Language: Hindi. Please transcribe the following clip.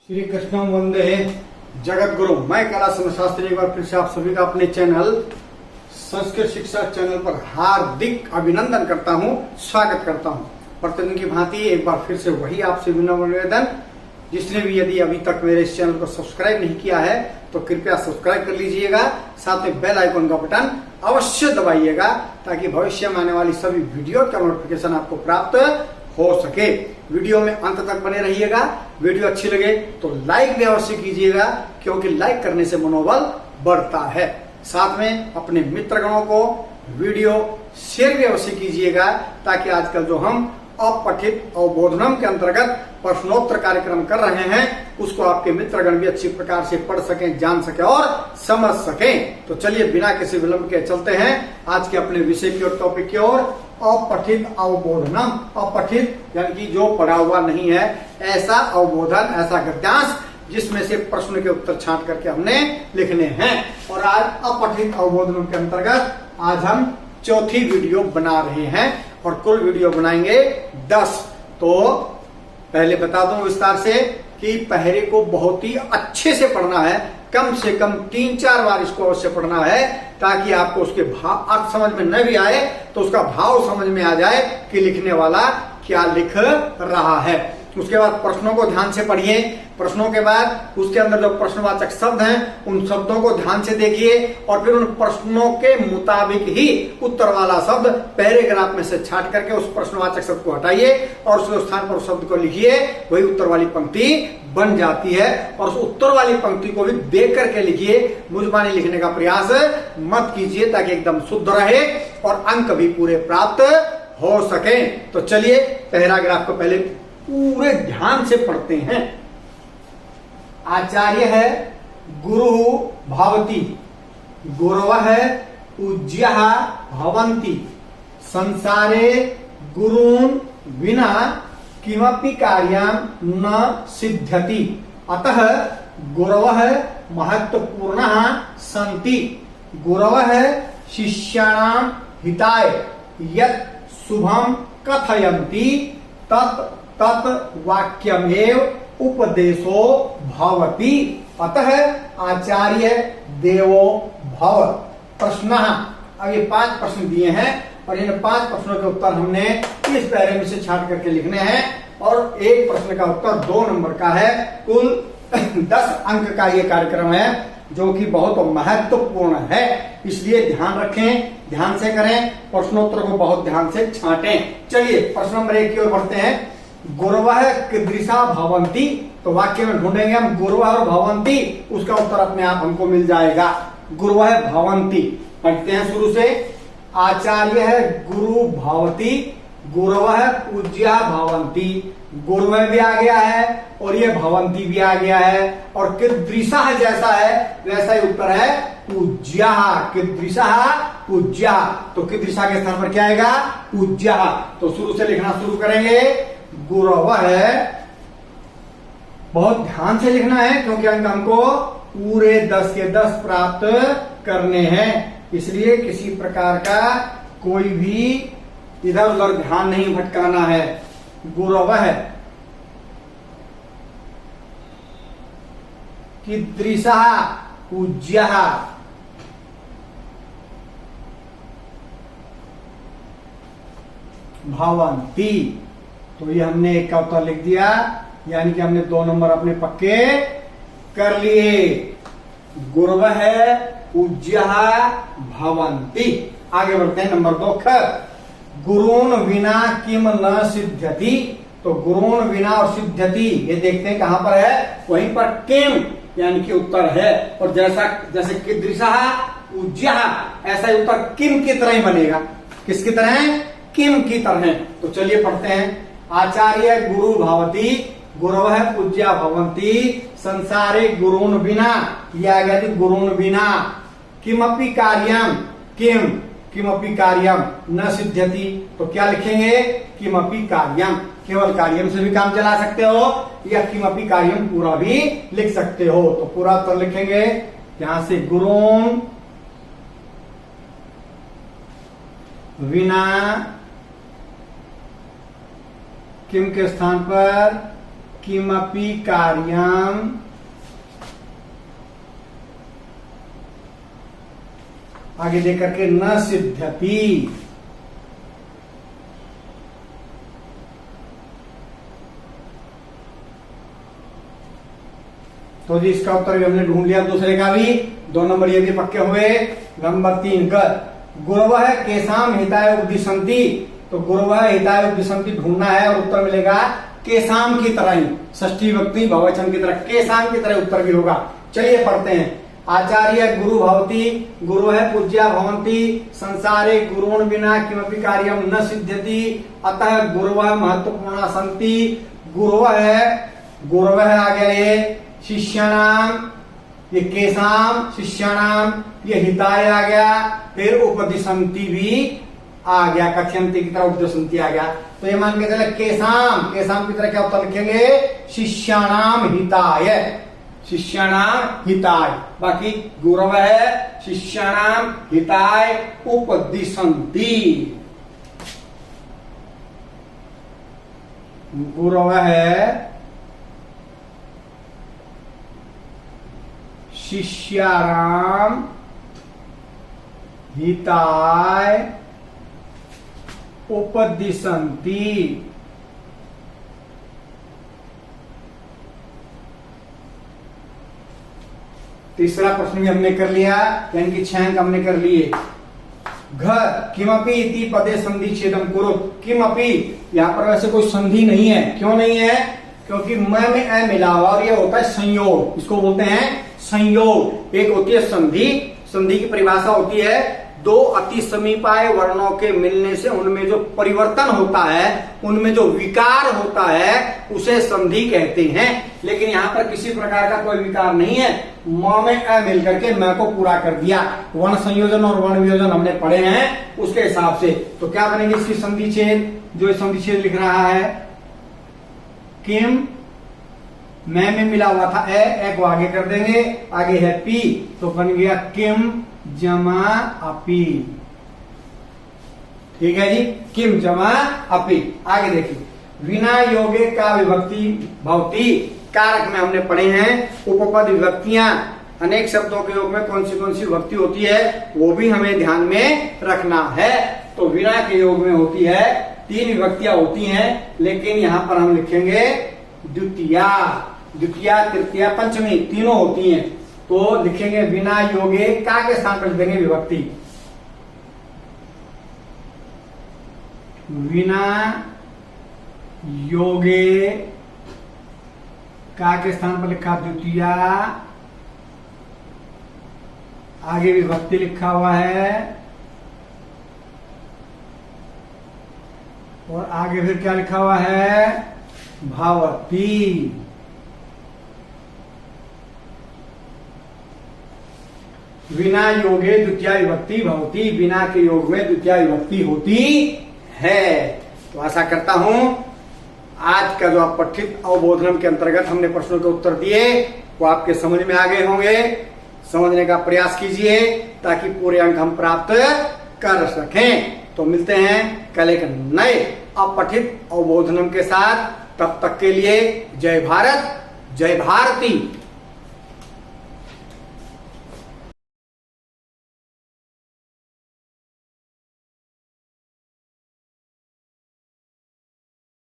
श्री कृष्ण वंदे जगत गुरु। मैं कैलाश शास्त्री एक बार फिर से आप सभी का अपने चैनल संस्कृत शिक्षा चैनल पर हार्दिक अभिनंदन करता हूं, स्वागत करता हूं। प्रतिदिन की भांति एक बार फिर से वही आपसे विनम्र निवेदन, जिसने भी यदि अभी तक मेरे इस चैनल को सब्सक्राइब नहीं किया है तो कृपया सब्सक्राइब कर लीजिएगा। साथ में बेल आइकन का बटन अवश्य दबाइएगा ताकि भविष्य में आने वाली सभी वीडियो का नोटिफिकेशन आपको प्राप्त हो सके। वीडियो में अंत तक बने रहिएगा। वीडियो अच्छी लगे तो लाइक भी अवश्य कीजिएगा, क्योंकि लाइक करने से मनोबल बढ़ता है। साथ में अपने मित्रगणों को वीडियो शेयर भी अवश्य कीजिएगा, ताकि आजकल जो हम अपठित अवबोधनम के अंतर्गत प्रश्नोत्तर कार्यक्रम कर रहे हैं, उसको आपके मित्रगण भी अच्छी प्रकार से पढ़ सकें, जान सके और समझ सकें। तो चलिए बिना किसी विलंब के चलते हैं आज के अपने विषय की ओर, टॉपिक की ओर। अपठित अवबोधनम, अपठित यानी कि जो पढ़ा हुआ नहीं है, ऐसा अवबोधन, ऐसा गद्यांश जिसमें से प्रश्न के उत्तर छांट करके हमने लिखने हैं। और आज अपठित अवबोधनम के अंतर्गत आज हम चौथी वीडियो बना रहे हैं और कुल वीडियो बनाएंगे 10। तो पहले बता दूं विस्तार से कि पहले को बहुत ही अच्छे से पढ़ना है, कम से कम 3-4 बार इसको अवश्य पढ़ना है, ताकि आपको उसके भाव अर्थ समझ में न भी आए तो उसका भाव समझ में आ जाए कि लिखने वाला क्या लिख रहा है। उसके बाद प्रश्नों को ध्यान से पढ़िए। प्रश्नों के बाद उसके अंदर जो प्रश्नवाचक शब्द हैं उन शब्दों को ध्यान से देखिए और फिर उन प्रश्नों के मुताबिक ही उत्तर वाला शब्द पैराग्राफ में से छांट करके उस प्रश्नवाचक शब्द को हटाइए और उसके स्थान पर उस शब्द को लिखिए। वही उत्तर वाली पंक्ति बन जाती है। और उस उत्तर वाली पंक्ति को भी देख करके लिखिए, मुजबानी लिखने का प्रयास मत कीजिए, ताकि एकदम शुद्ध रहे और अंक भी पूरे प्राप्त हो सके। तो चलिए पैराग्राफ को पहले पूरे ध्यान से पढ़ते हैं। आचार्य है गुरु भवति, गुरवः पूज्यः भवन्ति, संसारे गुरून् विना किमपि कार्यं न सिद्ध्यति, अतः गुरवः महत्वपूर्णः सन्ति, गुरवः शिष्याणां हिताय यत् शुभं कथयन्ति तत् तत् वाक्यमेव उपदेशो भवति, अतः आचार्य देवो भव। प्रश्नः, अब ये 5 प्रश्न दिए हैं और इन 5 प्रश्नों के उत्तर हमने इस पैरे में से छांट करके लिखने हैं। और एक प्रश्न का उत्तर 2 नंबर का है। कुल 10 अंक का ये कार्यक्रम है, जो कि बहुत महत्वपूर्ण है, इसलिए ध्यान रखें, ध्यान से करें, प्रश्नोत्तर को बहुत ध्यान से छांटें। चलिए प्रश्न नंबर 1 की ओर बढ़ते हैं। गुरवः कीदृशा भवन्ति, तो वाक्य में ढूंढेंगे हम गुरवः और भवन्ति, उसका उत्तर अपने आप हमको मिल जाएगा। गुरवः भवन्ति पढ़ते हैं शुरू से। आचार्य है गुरु भवति, गुरवः पूज्या भवन्ति, गुरवः भी आ गया है और ये भवन्ति भी आ गया है। और कीदृशः जैसा है वैसा ही उत्तर है पूज्या। कीदृशः पूज्या, तो कीदृशः के स्थान पर क्या आएगा? पूज्या। तो शुरू से लिखना शुरू करेंगे। गुरवः, बहुत ध्यान से लिखना है, क्योंकि अंक हमको पूरे 10 के 10 प्राप्त करने हैं, इसलिए किसी प्रकार का कोई भी इधर उधर ध्यान नहीं भटकाना है। गुरवः कीदृशः पूज्यः भवन्ति, तो ये हमने 1 का उत्तर लिख दिया, यानी कि हमने 2 नंबर अपने पक्के कर लिए। गुरवः पूज्यः भवन्ति। आगे बढ़ते हैं नंबर 2 ख। गुरून् विना किम न सिद्ध्यति, तो गुरून् विना और सिद्ध्यति ये देखते हैं कहां पर है, वहीं पर किम यानी कि उत्तर है। और जैसे कीदृशः पूज्यः, ऐसा ही उत्तर किम की तरह ही बनेगा। किसकी तरह है? किम की तरह। तो चलिए पढ़ते हैं। आचार्य गुरु भवति, गुरवः पूज्या भवन्ति, संसारे गुरून् विना, ये आ गया थी गुरून् बिना, किमपि कार्यम, किमपि कार्यम न सिद्ध्यति, तो क्या लिखेंगे? किमपि कार्यम। केवल कार्यम से भी काम चला सकते हो या किमपि कार्यम पूरा भी लिख सकते हो। तो पूरा उत्तर लिखेंगे यहां से, गुरून् विना, किम के स्थान पर किमपि कार्यम आगे देख करके न सिद्ध्यति। तो जी इसका उत्तर भी हमने ढूंढ लिया, दूसरे का भी। 2 नंबर ये भी पक्के हुए। नंबर 3 गुरवः केशाम हिताय उपदिशन्ति। तो गुरवः हिताय उपदिशन्ति ढूंढना है और उत्तर मिलेगा केशाम की तरह ही, षष्ठी विभक्ति बहुवचन की तरह, केशाम की तरह उत्तर भी होगा। चलिए पढ़ते हैं। आचार्य गुरु भवति, गुरु है पूज्या भवन्ति, संसारे गुरुण बिना किमपि कार्यम न सिद्ध्यति, अतः गुरवः महत्वपूर्णा सन्ति। गुरवः आ गया ये शिष्याणाम, ये केशाम शिष्याणाम, ये हिताय आ गया, फिर उपदिशन्ति भी आ गया, कथयन्ति की तरह उपदिशन्ति आ गया। तो ये मान के चले केशाम, केशाम की तरह क्या उत्तर लिखेंगे? शिष्याणाम हिताय, शिष्याणाम हिताय। बाकी गुरव है शिष्याणाम हिताय उपदिशन्ति। गुरव है शिष्याणाम हिताय उपदिशन्ति। तीसरा प्रश्न भी हमने कर लिया, यानी कि 6 अंक हमने कर लिए। घ किमपि इति पदे संधि छेदम कुरुत। किमपि यहाँ पर वैसे कोई संधि नहीं है। क्यों नहीं है? क्योंकि म में ए मिला हुआ और ये होता है संयोग, इसको बोलते हैं संयोग। एक होती है संधि, संधि की परिभाषा होती है 2 अति समीपाय वर्णों के मिलने से उनमें जो परिवर्तन होता है, उनमें जो विकार होता है, उसे संधि कहते हैं। लेकिन यहाँ पर किसी प्रकार का कोई विकार नहीं है। म में अ मिल करके मैं को पूरा कर दिया। वर्ण संयोजन और वर्ण वियोजन हमने पढ़े हैं, उसके हिसाब से। तो क्या बनेगी इसकी संधि छेद? जो संधि छेद लिख रहा है, किम में मिला हुआ था ए को आगे कर देंगे, आगे है पी, तो बन गया किम जमा अपी। ठीक है जी, किम जमा अपी। आगे देखिए, विना योगे का विभक्ति भवति। कारक में हमने पढ़े हैं उपपद विभक्तियां, अनेक शब्दों के योग में कौन सी विभक्ति होती है वो भी हमें ध्यान में रखना है। तो विना के योग में होती है 3 विभक्तियां होती हैं, लेकिन यहां पर हम लिखेंगे द्वितीया, द्वितीया तृतीया पंचमी तीनों होती हैं। तो लिखेंगे बिना योगे का के स्थान पर देंगे विभक्ति। बिना योगे का के स्थान पर लिखा द्वितीया, आगे विभक्ति लिखा हुआ है और आगे फिर क्या लिखा हुआ है? भवति। बिना योगे द्वितीया विभक्ति भवति। बिना के योग में द्वितीया विभक्ति होती है। तो आशा करता हूं आज का जो आप पठित अवबोधनम के अंतर्गत हमने प्रश्नों के उत्तर दिए वो आपके समझ में आ गए होंगे। समझने का प्रयास कीजिए ताकि पूरे अंक हम प्राप्त कर सकें। तो मिलते हैं कल एक नए अपठित अवबोधनम के साथ। तब तक के लिए जय भारत, जय भारती।